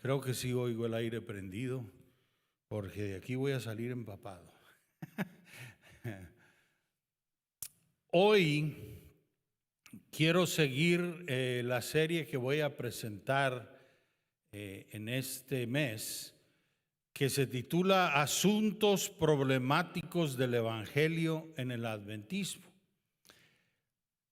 Creo que sí oigo el aire prendido, porque de aquí voy a salir empapado. Hoy quiero seguir la serie que voy a presentar en este mes, que se titula Asuntos problemáticos del Evangelio en el Adventismo.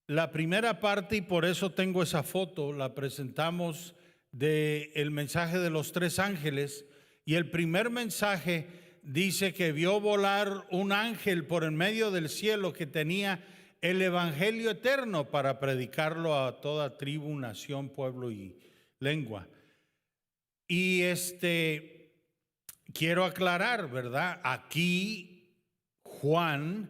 La primera parte, y por eso tengo esa foto, la presentamos del mensaje de los tres ángeles, y el primer mensaje dice que vio volar un ángel por en medio del cielo que tenía el evangelio eterno para predicarlo a toda tribu, nación, pueblo y lengua. Y quiero aclarar, ¿verdad? Aquí Juan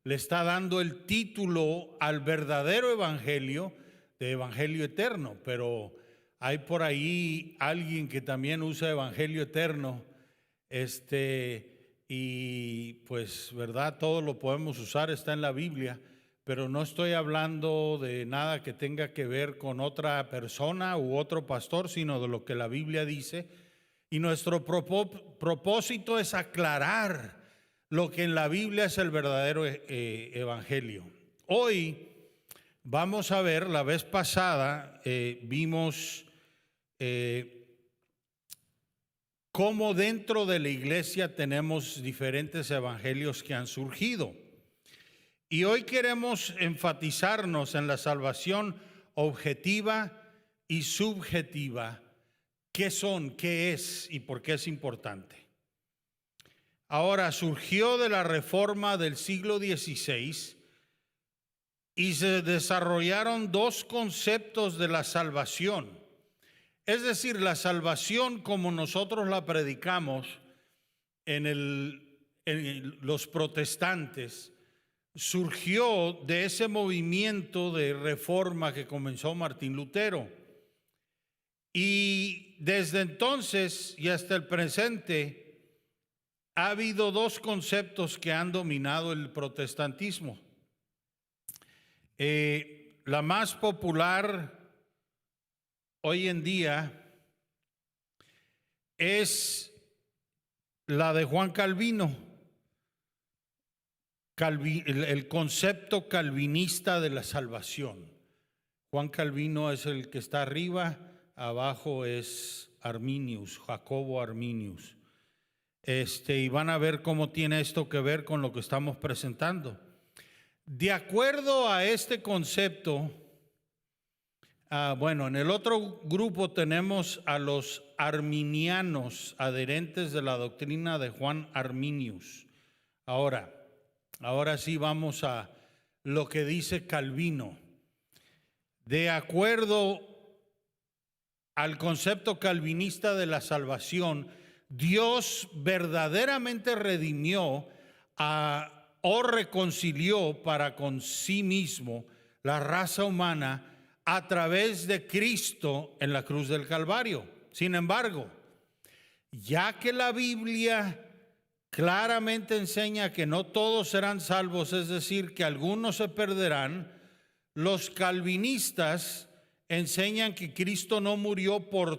le está dando el título al verdadero evangelio de evangelio eterno, pero hay por ahí alguien que también usa evangelio eterno, y pues, ¿verdad? Todo lo podemos usar, está en la Biblia, pero no estoy hablando de nada que tenga que ver con otra persona u otro pastor, sino de lo que la Biblia dice. Y nuestro propósito es aclarar lo que en la Biblia es el verdadero evangelio. Hoy vamos a ver, la vez pasada vimos cómo dentro de la iglesia tenemos diferentes evangelios que han surgido. Y hoy queremos enfatizarnos en la salvación objetiva y subjetiva. ¿Qué son? ¿Qué es? ¿Y por qué es importante? Ahora, surgió de la reforma del siglo XVI y se desarrollaron dos conceptos de la salvación. Es decir, la salvación como nosotros la predicamos en los protestantes surgió de ese movimiento de reforma que comenzó Martín Lutero. Y desde entonces y hasta el presente ha habido dos conceptos que han dominado el protestantismo. La más popular hoy en día es la de Juan Calvino, el concepto calvinista de la salvación. Juan Calvino es el que está arriba, abajo es Arminius, Jacobo Arminius. Y van a ver cómo tiene esto que ver con lo que estamos presentando. De acuerdo a este concepto, en el otro grupo tenemos a los arminianos, adherentes de la doctrina de Juan Arminius. Ahora sí vamos a lo que dice Calvino. De acuerdo al concepto calvinista de la salvación, Dios verdaderamente redimió o reconcilió para con sí mismo la raza humana a través de Cristo en la cruz del Calvario. Sin embargo, ya que la Biblia claramente enseña que no todos serán salvos, es decir, que algunos se perderán, los calvinistas enseñan que Cristo no murió por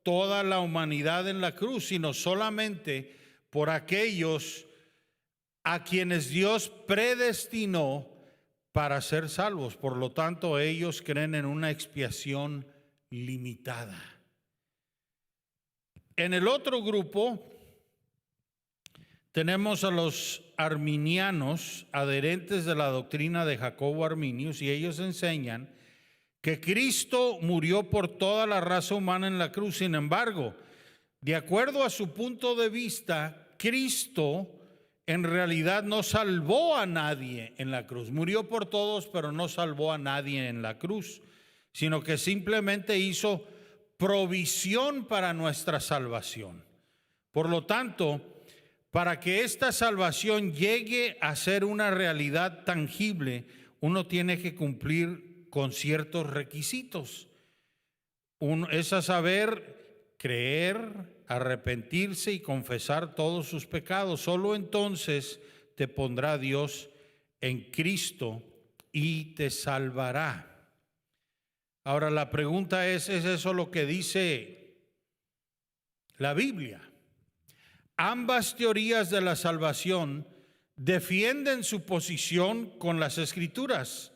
toda la humanidad en la cruz, sino solamente por aquellos a quienes Dios predestinó para ser salvos. Por lo tanto, ellos creen en una expiación limitada. En el otro grupo tenemos a los arminianos, adherentes de la doctrina de Jacobo Arminius, y ellos enseñan que Cristo murió por toda la raza humana en la cruz. Sin embargo, de acuerdo a su punto de vista, Cristo en realidad no salvó a nadie en la cruz. Murió por todos, pero no salvó a nadie en la cruz, sino que simplemente hizo provisión para nuestra salvación. Por lo tanto, para que esta salvación llegue a ser una realidad tangible, uno tiene que cumplir con ciertos requisitos. Uno es a saber, creer, arrepentirse y confesar todos sus pecados. Solo entonces te pondrá Dios en Cristo y te salvará. Ahora la pregunta ¿es eso lo que dice la Biblia. Ambas teorías de la salvación defienden su posición con las Escrituras.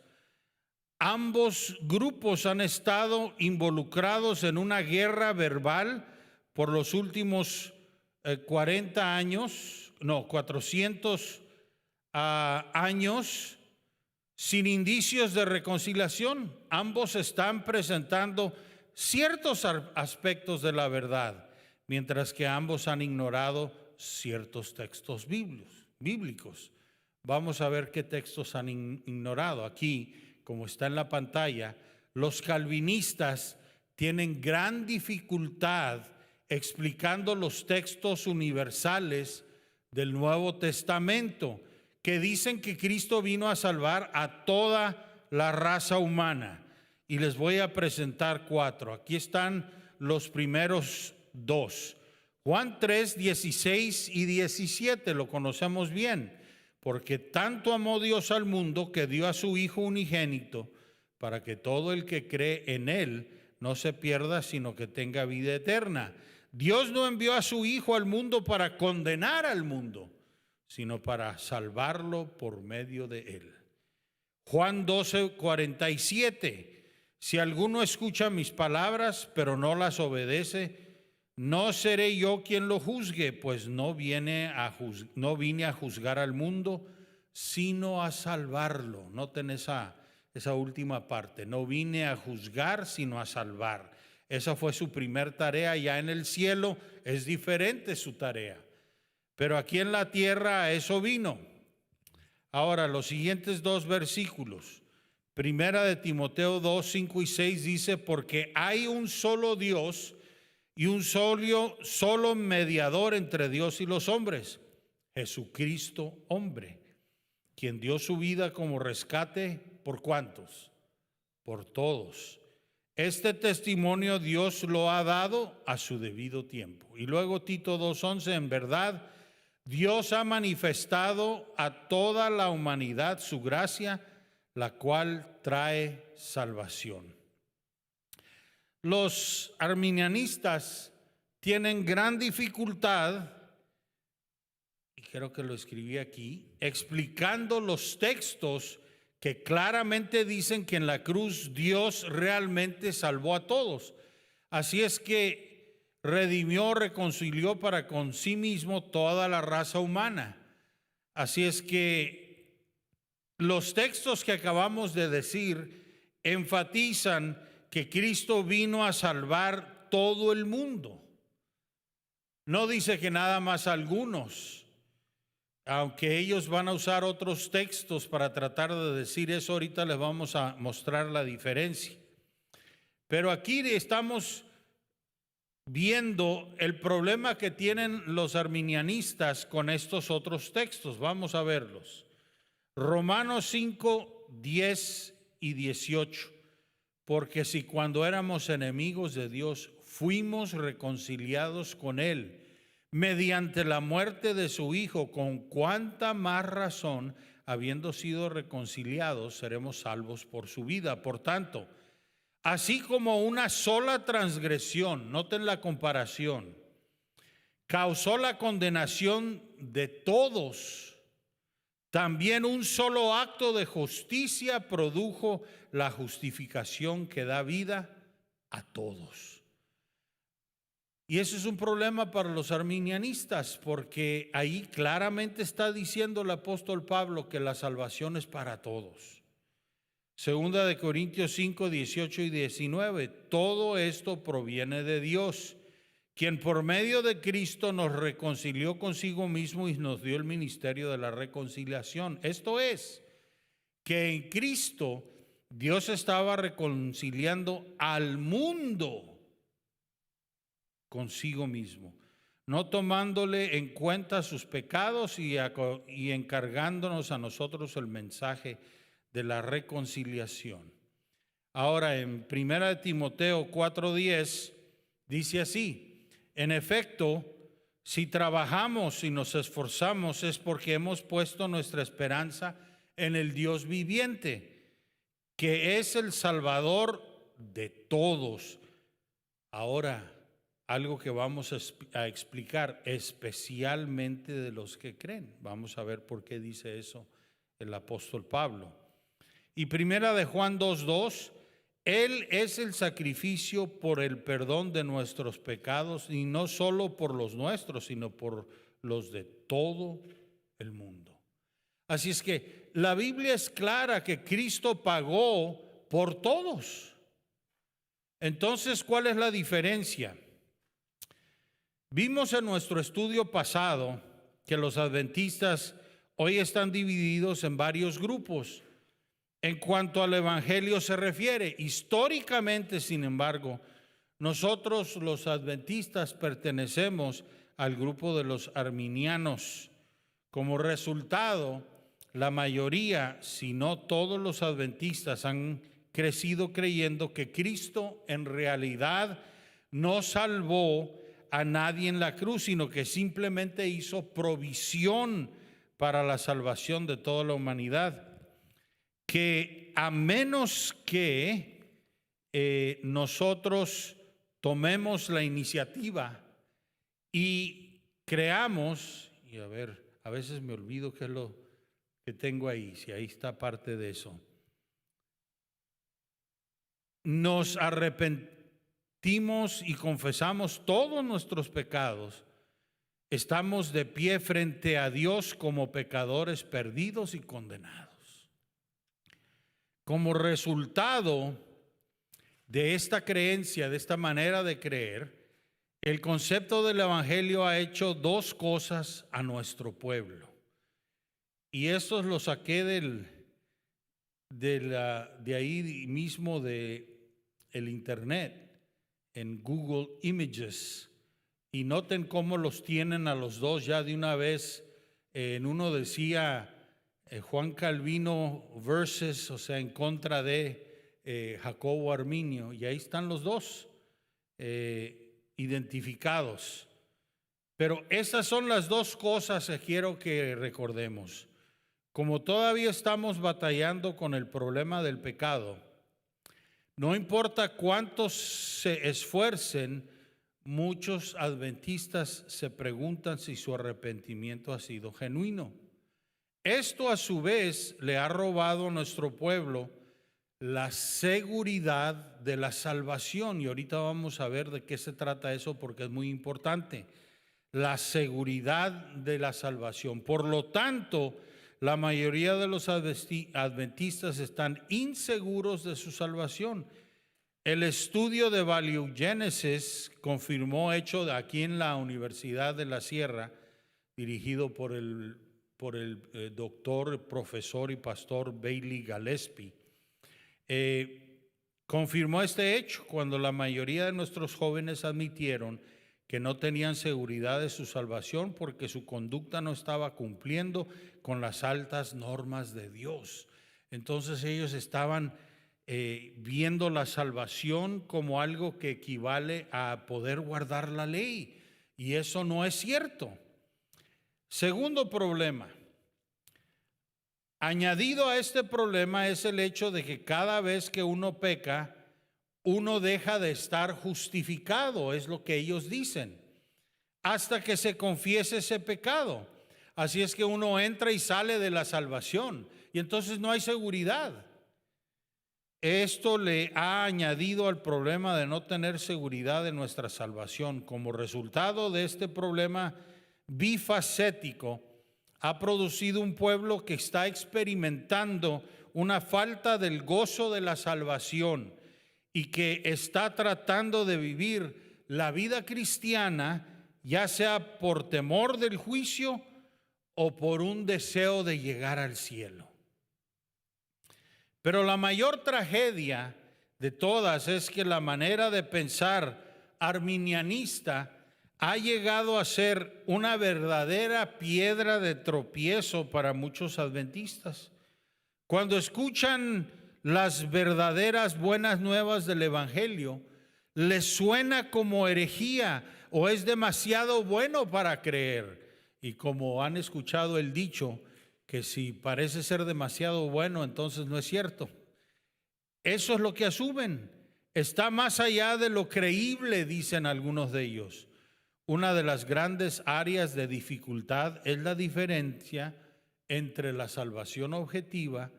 Ambos grupos han estado involucrados en una guerra verbal por los últimos 400 años, sin indicios de reconciliación. Ambos están presentando ciertos aspectos de la verdad, mientras que ambos han ignorado ciertos textos bíblicos. Vamos a ver qué textos han ignorado. Aquí, como está en la pantalla, los calvinistas tienen gran dificultad explicando los textos universales del Nuevo Testamento, que dicen que Cristo vino a salvar a toda la raza humana. Y les voy a presentar 4. Aquí están los primeros 2. Juan 3, 16 y 17, lo conocemos bien. Porque tanto amó Dios al mundo que dio a su Hijo unigénito, para que todo el que cree en Él no se pierda, sino que tenga vida eterna. Dios no envió a su Hijo al mundo para condenar al mundo, sino para salvarlo por medio de Él. Juan 12, 47. Si alguno escucha mis palabras, pero no las obedece, no seré yo quien lo juzgue, pues no vine a juzgar al mundo, sino a salvarlo. Noten esa última parte. No vine a juzgar, sino a salvar. Esa fue su primer tarea. Ya en el cielo es diferente su tarea. Pero aquí en la tierra a eso vino. Ahora, los siguientes 2 versículos. Primera de Timoteo 2, 5 y 6 dice, porque hay un solo Dios y un solo mediador entre Dios y los hombres, Jesucristo hombre, quien dio su vida como rescate, ¿por cuántos? Por todos. Este testimonio Dios lo ha dado a su debido tiempo. Y luego Tito 2:11, en verdad, Dios ha manifestado a toda la humanidad su gracia, la cual trae salvación. Los arminianistas tienen gran dificultad, y creo que lo escribí aquí, explicando los textos que claramente dicen que en la cruz Dios realmente salvó a todos. Así es que redimió, reconcilió para con sí mismo toda la raza humana. Así es que los textos que acabamos de decir enfatizan que Cristo vino a salvar todo el mundo. No dice que nada más algunos, aunque ellos van a usar otros textos para tratar de decir eso. Ahorita les vamos a mostrar la diferencia. Pero aquí estamos viendo el problema que tienen los arminianistas con estos otros textos. Vamos a verlos. Romanos 5, 10 y 18. Porque si cuando éramos enemigos de Dios fuimos reconciliados con Él mediante la muerte de su Hijo, con cuánta más razón, habiendo sido reconciliados, seremos salvos por su vida. Por tanto, así como una sola transgresión, noten la comparación, causó la condenación de todos, también un solo acto de justicia produjo la justificación que da vida a todos. Y ese es un problema para los arminianistas, porque ahí claramente está diciendo el apóstol Pablo que la salvación es para todos. Segunda de Corintios 5, 18 y 19, todo esto proviene de Dios, quien por medio de Cristo nos reconcilió consigo mismo y nos dio el ministerio de la reconciliación. Esto es, que en Cristo Dios estaba reconciliando al mundo consigo mismo, no tomándole en cuenta sus pecados y encargándonos a nosotros el mensaje de la reconciliación. Ahora, en 1 Timoteo 4:10 dice así, en efecto, si trabajamos y nos esforzamos es porque hemos puesto nuestra esperanza en el Dios viviente, que es el Salvador de todos. Ahora, algo que vamos a explicar, especialmente de los que creen. Vamos a ver por qué dice eso el apóstol Pablo. Y primera de Juan 2:2, Él es el sacrificio por el perdón de nuestros pecados, y no solo por los nuestros, sino por los de todo el mundo. Así es que la Biblia es clara que Cristo pagó por todos. Entonces, ¿cuál es la diferencia? Vimos en nuestro estudio pasado que los adventistas hoy están divididos en varios grupos en cuanto al evangelio se refiere. Históricamente, sin embargo, nosotros los adventistas pertenecemos al grupo de los arminianos. Como resultado, la mayoría, si no todos los adventistas, han crecido creyendo que Cristo en realidad no salvó a nadie en la cruz, sino que simplemente hizo provisión para la salvación de toda la humanidad. Que a menos que nosotros tomemos la iniciativa y creamos, y a ver, a veces me olvido qué es lo que tengo ahí, si ahí está parte de eso. Nos arrepentimos y confesamos todos nuestros pecados. Estamos de pie frente a Dios como pecadores perdidos y condenados. Como resultado de esta creencia, de esta manera de creer, el concepto del evangelio ha hecho dos cosas a nuestro pueblo. Y estos lo saqué de ahí mismo de el internet, en Google Images. Y noten cómo los tienen a los dos ya de una vez. En uno decía Juan Calvino versus, o sea, en contra de Jacobo Arminio. Y ahí están los dos identificados. Pero esas son las dos cosas que quiero que recordemos. Como todavía estamos batallando con el problema del pecado, no importa cuántos se esfuercen, muchos adventistas se preguntan si su arrepentimiento ha sido genuino. Esto a su vez le ha robado a nuestro pueblo la seguridad de la salvación. Y ahorita vamos a ver de qué se trata eso porque es muy importante. La seguridad de la salvación. Por lo tanto, la mayoría de los adventistas están inseguros de su salvación. El estudio de Value Genesis confirmó, hecho aquí en la Universidad de la Sierra, dirigido por el doctor, profesor y pastor Bailey Gillespie, confirmó este hecho cuando la mayoría de nuestros jóvenes admitieron que no tenían seguridad de su salvación porque su conducta no estaba cumpliendo con las altas normas de Dios. Entonces ellos estaban viendo la salvación como algo que equivale a poder guardar la ley, y eso no es cierto. Segundo problema, añadido a este problema es el hecho de que cada vez que uno peca, uno deja de estar justificado, es lo que ellos dicen, hasta que se confiese ese pecado. Así es que uno entra y sale de la salvación y entonces no hay seguridad. Esto le ha añadido al problema de no tener seguridad de nuestra salvación. Como resultado de este problema bifacético, ha producido un pueblo que está experimentando una falta del gozo de la salvación y que está tratando de vivir la vida cristiana, ya sea por temor del juicio o por un deseo de llegar al cielo. Pero la mayor tragedia de todas es que la manera de pensar arminianista ha llegado a ser una verdadera piedra de tropiezo para muchos adventistas. Cuando escuchan las verdaderas buenas nuevas del evangelio, les suena como herejía o es demasiado bueno para creer. Y como han escuchado el dicho, que si parece ser demasiado bueno, entonces no es cierto. Eso es lo que asumen. está más allá de lo creíble, dicen algunos de ellos. Una de las grandes áreas de dificultad es la diferencia entre la salvación objetiva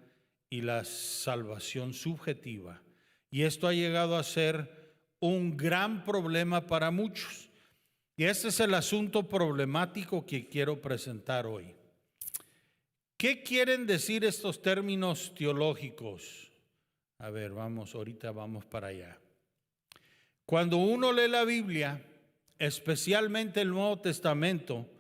y la salvación subjetiva. Y esto ha llegado a ser un gran problema para muchos. Y este es el asunto problemático que quiero presentar hoy. ¿Qué quieren decir estos términos teológicos? A ver, ahorita vamos para allá. Cuando uno lee la Biblia, especialmente el Nuevo Testamento,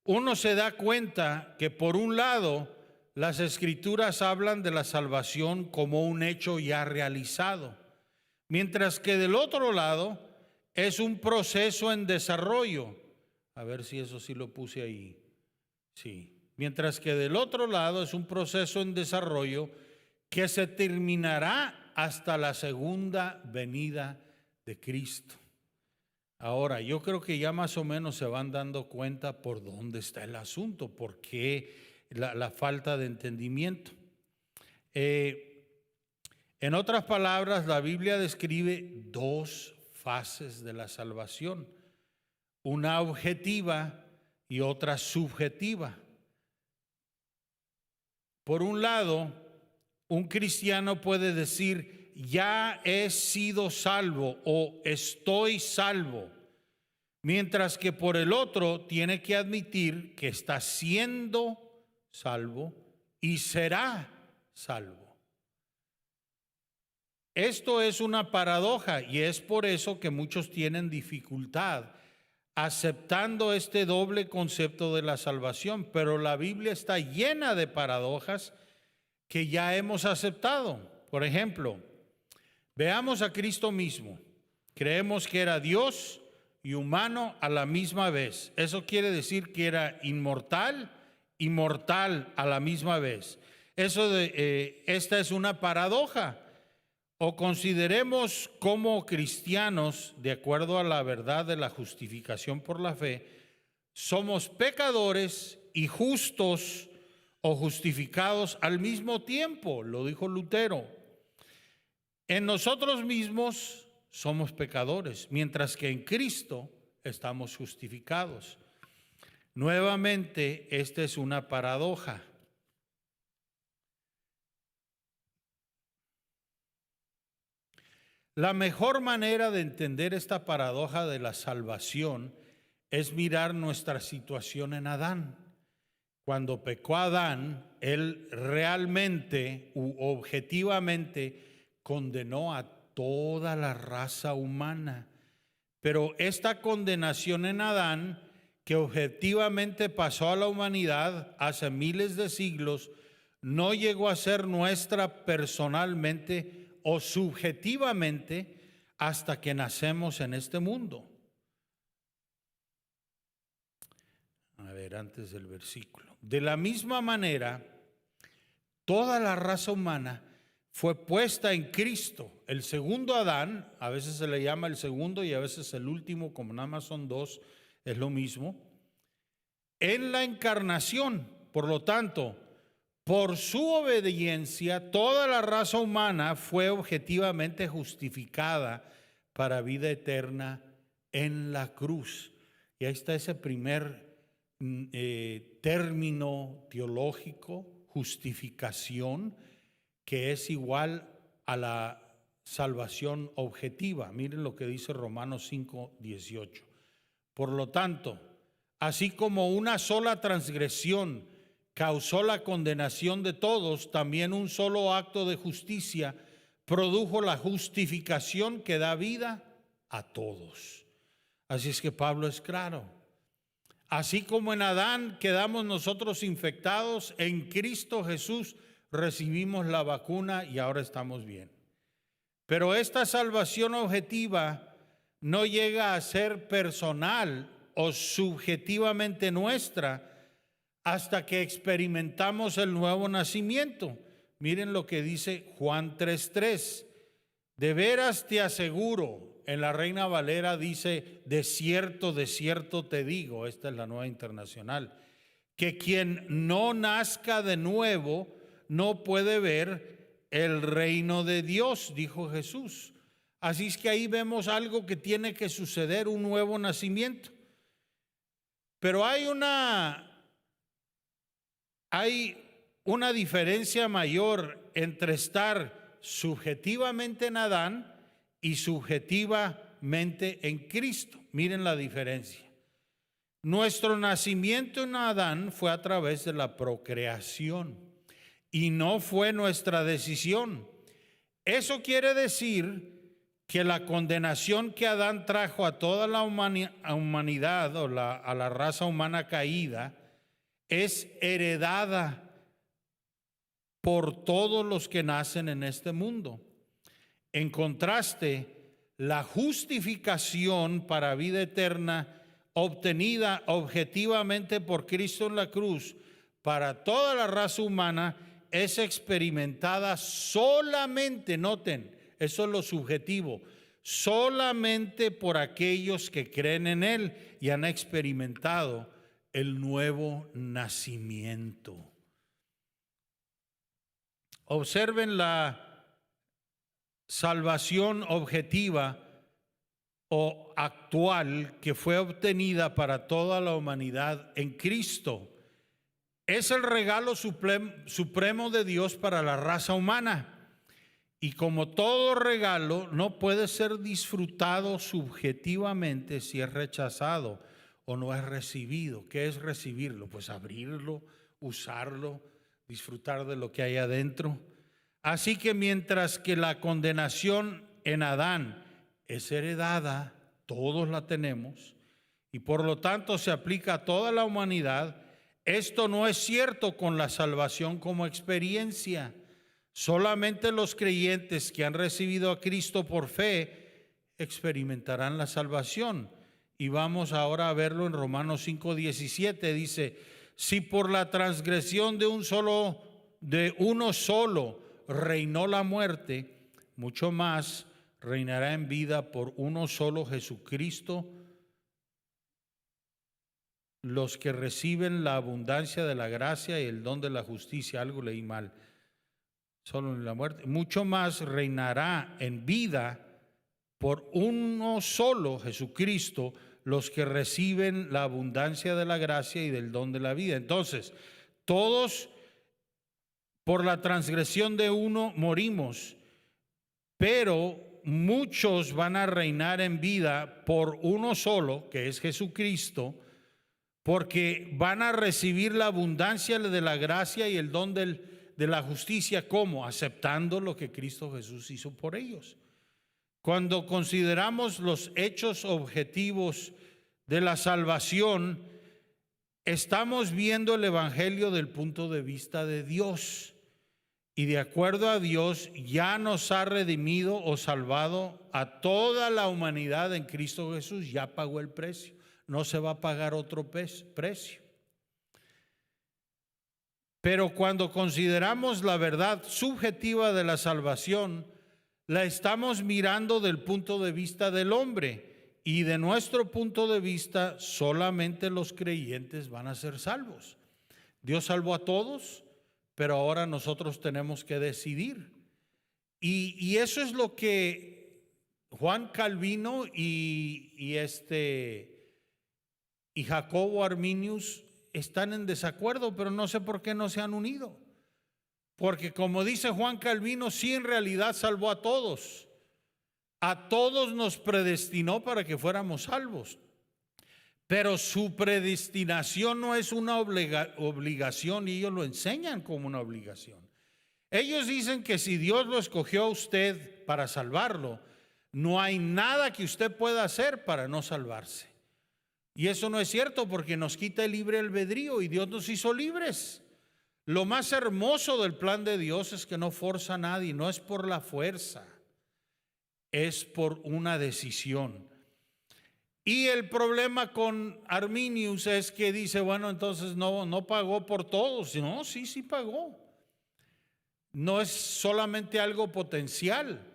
uno se da cuenta que por un lado las Escrituras hablan de la salvación como un hecho ya realizado, mientras que del otro lado es un proceso en desarrollo. A ver si eso sí lo puse ahí. Sí. Mientras que del otro lado es un proceso en desarrollo que se terminará hasta la segunda venida de Cristo. Ahora, yo creo que ya más o menos se van dando cuenta por dónde está el asunto, por qué la falta de entendimiento. En otras palabras, la Biblia describe dos fases de la salvación, una objetiva y otra subjetiva. Por un lado, un cristiano puede decir, ya he sido salvo o estoy salvo, mientras que por el otro tiene que admitir que está siendo salvo y será salvo. Esto es una paradoja y es por eso que muchos tienen dificultad aceptando este doble concepto de la salvación, pero la Biblia está llena de paradojas que ya hemos aceptado. Por ejemplo, veamos a Cristo mismo. Creemos que era Dios y humano a la misma vez. Eso quiere decir que era inmortal y mortal a la misma vez. Esta es una paradoja. O consideremos como cristianos, de acuerdo a la verdad de la justificación por la fe, somos pecadores y justos o justificados al mismo tiempo, lo dijo Lutero. En nosotros mismos somos pecadores, mientras que en Cristo estamos justificados. Nuevamente, esta es una paradoja. La mejor manera de entender esta paradoja de la salvación es mirar nuestra situación en Adán. Cuando pecó Adán, él realmente u objetivamente condenó a toda la raza humana. Pero esta condenación en Adán, que objetivamente pasó a la humanidad hace miles de siglos, no llegó a ser nuestra personalmente o subjetivamente hasta que nacemos en este mundo. A ver, antes del versículo. De la misma manera, toda la raza humana fue puesta en Cristo. El segundo Adán, a veces se le llama el segundo y a veces el último, como nada más son dos, es lo mismo. En la encarnación, por lo tanto, por su obediencia, toda la raza humana fue objetivamente justificada para vida eterna en la cruz. Y ahí está ese primer término teológico, justificación, que es igual a la salvación objetiva. Miren lo que dice Romanos 5:18. Por lo tanto, así como una sola transgresión causó la condenación de todos, también un solo acto de justicia produjo la justificación que da vida a todos. Así es que Pablo es claro. Así como en Adán quedamos nosotros infectados, en Cristo Jesús recibimos la vacuna y ahora estamos bien. Pero esta salvación objetiva no llega a ser personal o subjetivamente nuestra hasta que experimentamos el nuevo nacimiento. Miren lo que dice Juan 3:3. De veras te aseguro, en la Reina Valera dice, de cierto te digo, esta es la Nueva Internacional, que quien no nazca de nuevo no puede ver el reino de Dios, dijo Jesús. Así es que ahí vemos algo que tiene que suceder, un nuevo nacimiento. Pero hay una diferencia mayor entre estar subjetivamente en Adán y subjetivamente en Cristo. Miren la diferencia. Nuestro nacimiento en Adán fue a través de la procreación y no fue nuestra decisión. Eso quiere decir que la condenación que Adán trajo a toda la humanidad o a la raza humana caída es heredada por todos los que nacen en este mundo. En contraste, la justificación para vida eterna obtenida objetivamente por Cristo en la cruz para toda la raza humana es experimentada solamente, noten, eso es lo subjetivo, solamente por aquellos que creen en Él y han experimentado el nuevo nacimiento. Observen la salvación objetiva o actual que fue obtenida para toda la humanidad en Cristo. Es el regalo supremo de Dios para la raza humana. Y como todo regalo, no puede ser disfrutado subjetivamente si es rechazado o no es recibido. ¿Qué es recibirlo? Pues abrirlo, usarlo, disfrutar de lo que hay adentro. Así que mientras que la condenación en Adán es heredada, todos la tenemos, y por lo tanto se aplica a toda la humanidad, esto no es cierto con la salvación como experiencia. Solamente los creyentes que han recibido a Cristo por fe experimentarán la salvación. Y vamos ahora a verlo en Romanos 5:17. Dice, si por la transgresión de uno solo reinó la muerte, mucho más reinará en vida por uno solo, Jesucristo, los que reciben la abundancia de la gracia y el don de la justicia. Algo leí mal. Solo en la muerte. Mucho más reinará en vida por uno solo, Jesucristo, los que reciben la abundancia de la gracia y del don de la vida. Entonces, todos por la transgresión de uno morimos, pero muchos van a reinar en vida por uno solo, que es Jesucristo, porque van a recibir la abundancia de la gracia y el don de la justicia. ¿Cómo? Aceptando lo que Cristo Jesús hizo por ellos. Cuando consideramos los hechos objetivos de la salvación, estamos viendo el Evangelio del punto de vista de Dios. Y de acuerdo a Dios, ya nos ha redimido o salvado a toda la humanidad en Cristo Jesús. Ya pagó el precio. No se va a pagar otro precio. Pero cuando consideramos la verdad subjetiva de la salvación, la estamos mirando del punto de vista del hombre. Y de nuestro punto de vista, solamente los creyentes van a ser salvos. Dios salvó a todos, pero ahora nosotros tenemos que decidir. Y eso es lo que Juan Calvino y Jacobo Arminius están en desacuerdo, pero no sé por qué no se han unido. Porque como dice Juan Calvino, sí, en realidad salvó a todos. A todos nos predestinó para que fuéramos salvos. Pero su predestinación no es una obligación, y ellos lo enseñan como una obligación. Ellos dicen que si Dios lo escogió a usted para salvarlo, no hay nada que usted pueda hacer para no salvarse. Y eso no es cierto, porque nos quita el libre albedrío y Dios nos hizo libres. Lo más hermoso del plan de Dios es que no forza a nadie, no es por la fuerza, es por una decisión. Y el problema con Arminius es que dice, bueno, entonces no pagó por todos. No, sí pagó. No es solamente algo potencial.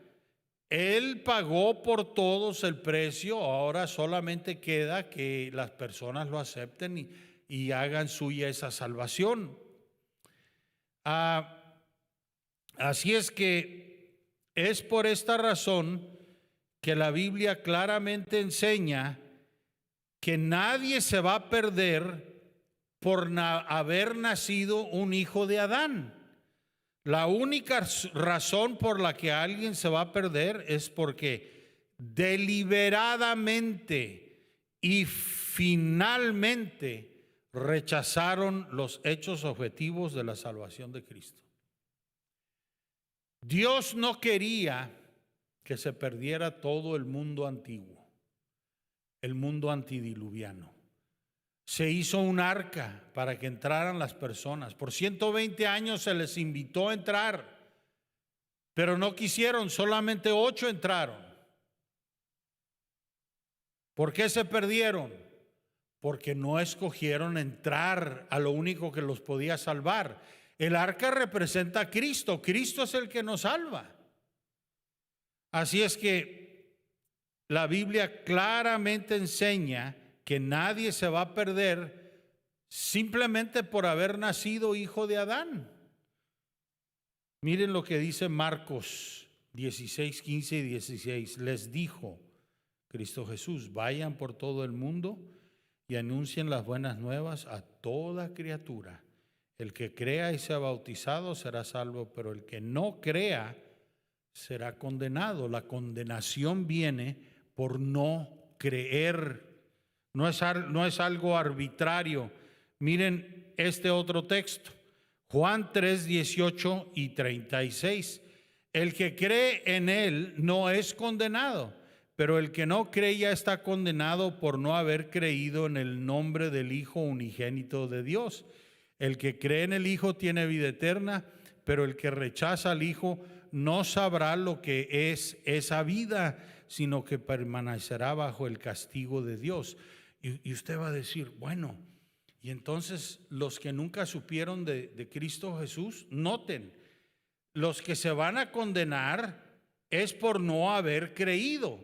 Él pagó por todos el precio, ahora solamente queda que las personas lo acepten y hagan suya esa salvación. Así es que es por esta razón que la Biblia claramente enseña que nadie se va a perder por haber nacido un hijo de Adán. La única razón por la que alguien se va a perder es porque deliberadamente y finalmente rechazaron los hechos objetivos de la salvación de Cristo. Dios no quería que se perdiera todo el mundo antiguo, el mundo antidiluviano. Se hizo un arca para que entraran las personas. Por 120 años se les invitó a entrar, pero no quisieron, solamente 8 entraron. ¿Por qué se perdieron? Porque no escogieron entrar a lo único que los podía salvar. El arca representa a Cristo. Cristo es el que nos salva. Así es que la Biblia claramente enseña que nadie se va a perder simplemente por haber nacido hijo de Adán. Miren lo que dice Marcos 16, 15 y 16. Les dijo Cristo Jesús: vayan por todo el mundo y anuncien las buenas nuevas a toda criatura. El que crea y sea bautizado será salvo, pero el que no crea será condenado. La condenación viene por no creer. No es algo arbitrario. Miren este otro texto, Juan 3, 18 y 36. El que cree en él no es condenado, pero el que no cree ya está condenado por no haber creído en el nombre del Hijo unigénito de Dios. El que cree en el Hijo tiene vida eterna, pero el que rechaza al Hijo no sabrá lo que es esa vida, sino que permanecerá bajo el castigo de Dios. Y usted va a decir, bueno, y entonces los que nunca supieron de Cristo Jesús, noten, los que se van a condenar es por no haber creído.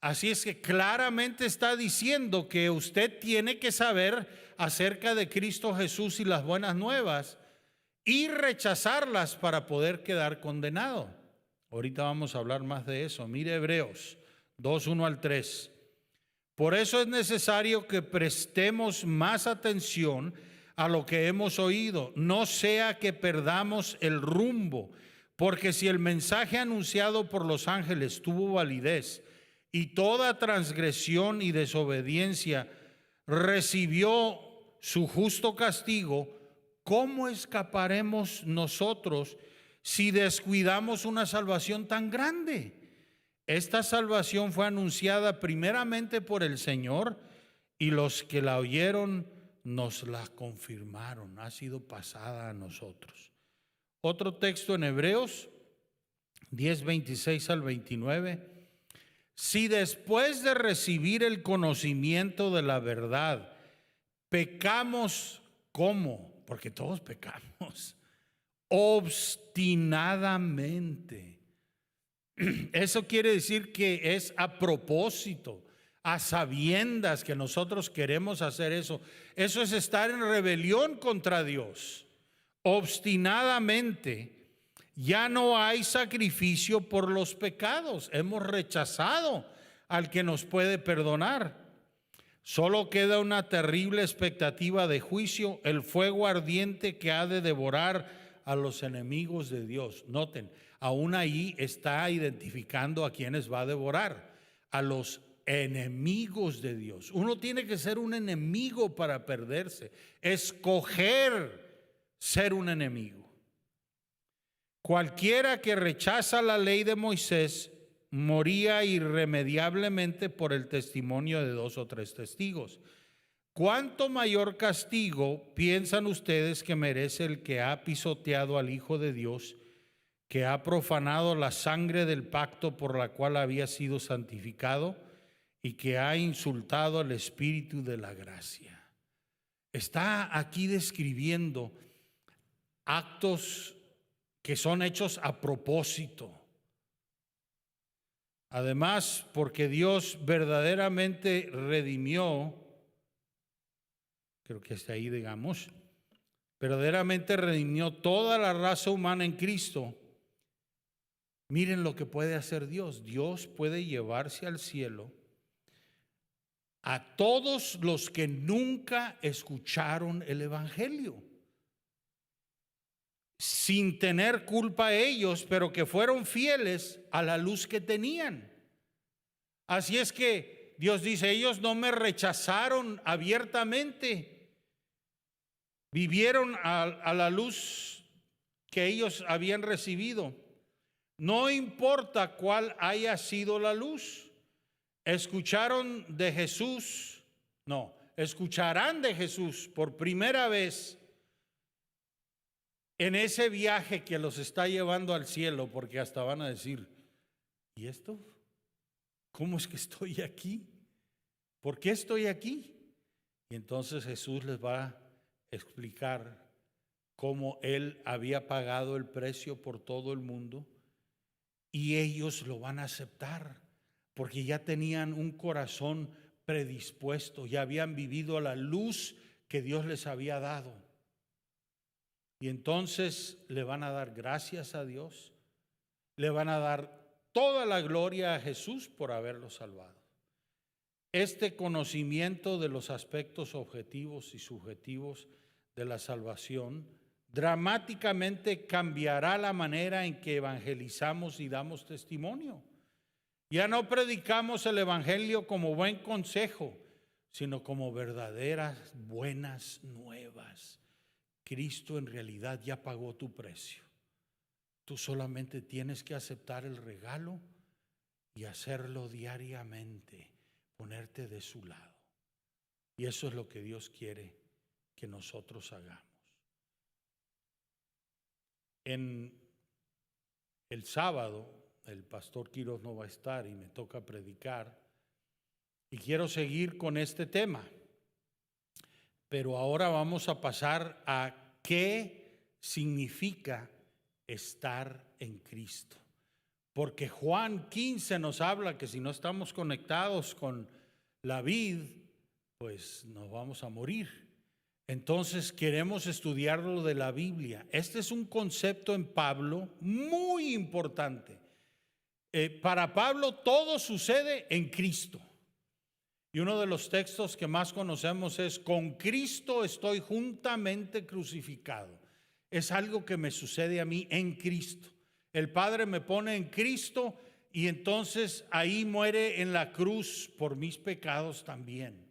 Así es que claramente está diciendo que usted tiene que saber acerca de Cristo Jesús y las buenas nuevas y rechazarlas para poder quedar condenado. Ahorita vamos a hablar más de eso. Mire Hebreos 2, 1 al 3. Por eso es necesario que prestemos más atención a lo que hemos oído, no sea que perdamos el rumbo, porque si el mensaje anunciado por los ángeles tuvo validez y toda transgresión y desobediencia recibió su justo castigo, ¿cómo escaparemos nosotros si descuidamos una salvación tan grande? Esta salvación fue anunciada primeramente por el Señor y los que la oyeron nos la confirmaron. Ha sido pasada a nosotros. Otro texto en Hebreos 10, 26 al 29. Si después de recibir el conocimiento de la verdad pecamos, ¿cómo? Porque todos pecamos, obstinadamente. Eso quiere decir que es a propósito, a sabiendas que nosotros queremos hacer eso. Eso es estar en rebelión contra Dios. Obstinadamente, ya no hay sacrificio por los pecados. Hemos rechazado al que nos puede perdonar. Solo queda una terrible expectativa de juicio, el fuego ardiente que ha de devorar a los enemigos de Dios. Noten, aún ahí está identificando a quienes va a devorar, a los enemigos de Dios. Uno tiene que ser un enemigo para perderse, escoger ser un enemigo. Cualquiera que rechaza la ley de Moisés moría irremediablemente por el testimonio de 2 o 3 testigos. ¿Cuánto mayor castigo piensan ustedes que merece el que ha pisoteado al Hijo de Dios, que ha profanado la sangre del pacto por la cual había sido santificado y que ha insultado al Espíritu de la gracia? Está aquí describiendo actos que son hechos a propósito. Además, porque Dios verdaderamente redimió, creo que hasta ahí digamos, verdaderamente redimió toda la raza humana en Cristo. Miren lo que puede hacer Dios. Dios puede llevarse al cielo a todos los que nunca escucharon el evangelio, sin tener culpa ellos, pero que fueron fieles a la luz que tenían. Así es que Dios dice, ellos no me rechazaron abiertamente, vivieron a la luz que ellos habían recibido. No importa cuál haya sido la luz. Escucharon de Jesús, escucharán de Jesús por primera vez en ese viaje que los está llevando al cielo, porque hasta van a decir, ¿y esto? ¿Cómo es que estoy aquí? ¿Por qué estoy aquí? Y entonces Jesús les va a explicar cómo Él había pagado el precio por todo el mundo y ellos lo van a aceptar, porque ya tenían un corazón predispuesto, ya habían vivido la luz que Dios les había dado. Y entonces le van a dar gracias a Dios, le van a dar toda la gloria a Jesús por haberlos salvado. Este conocimiento de los aspectos objetivos y subjetivos de la salvación dramáticamente cambiará la manera en que evangelizamos y damos testimonio. Ya no predicamos el evangelio como buen consejo, sino como verdaderas buenas nuevas. Cristo en realidad ya pagó tu precio. Tú solamente tienes que aceptar el regalo y hacerlo diariamente, ponerte de su lado. Y eso es lo que Dios quiere que nosotros hagamos. En el sábado, el pastor Quiroz no va a estar y me toca predicar. Y quiero seguir con este tema. Pero ahora vamos a pasar a qué significa estar en Cristo. Porque Juan 15 nos habla que si no estamos conectados con la vid, pues nos vamos a morir. Entonces queremos estudiar lo de la Biblia. Este es un concepto en Pablo muy importante. Para Pablo todo sucede en Cristo. Y uno de los textos que más conocemos es: con Cristo estoy juntamente crucificado. Es algo que me sucede a mí en Cristo. El Padre me pone en Cristo y entonces ahí muere en la cruz por mis pecados también.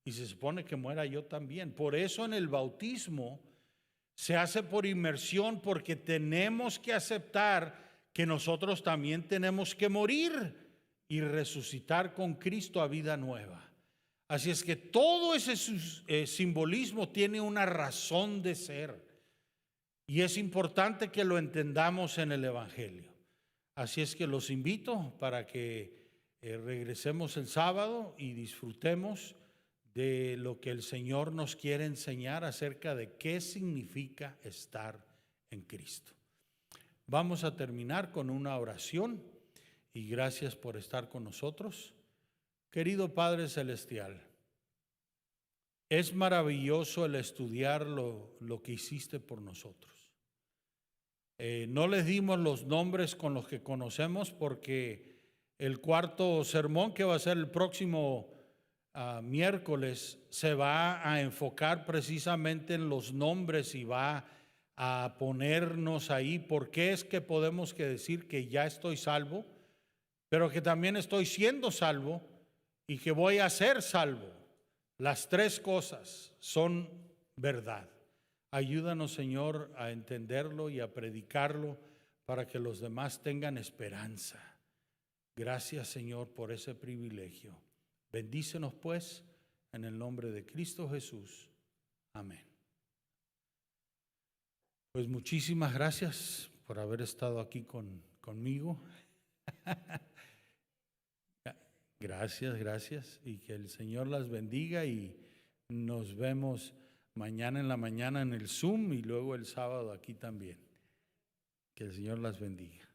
Y se supone que muera yo también. Por eso en el bautismo se hace por inmersión, porque tenemos que aceptar que nosotros también tenemos que morir y resucitar con Cristo a vida nueva. Así es que todo ese simbolismo tiene una razón de ser y es importante que lo entendamos en el Evangelio. Así es que los invito para que regresemos el sábado y disfrutemos de lo que el Señor nos quiere enseñar acerca de qué significa estar en Cristo. Vamos a terminar con una oración y gracias por estar con nosotros. Querido Padre Celestial, es maravilloso el estudiar lo que hiciste por nosotros. No les dimos los nombres con los que conocemos porque el cuarto sermón, que va a ser el próximo miércoles, se va a enfocar precisamente en los nombres y va a ponernos ahí por qué es que podemos decir que ya estoy salvo, pero que también estoy siendo salvo y que voy a ser salvo. Las tres cosas son verdad. Ayúdanos, Señor, a entenderlo y a predicarlo para que los demás tengan esperanza. Gracias, Señor, por ese privilegio. Bendícenos, pues, en el nombre de Cristo Jesús. Amén. Pues muchísimas gracias por haber estado aquí conmigo. Gracias. Y que el Señor las bendiga y nos vemos mañana en la mañana en el Zoom y luego el sábado aquí también. Que el Señor las bendiga.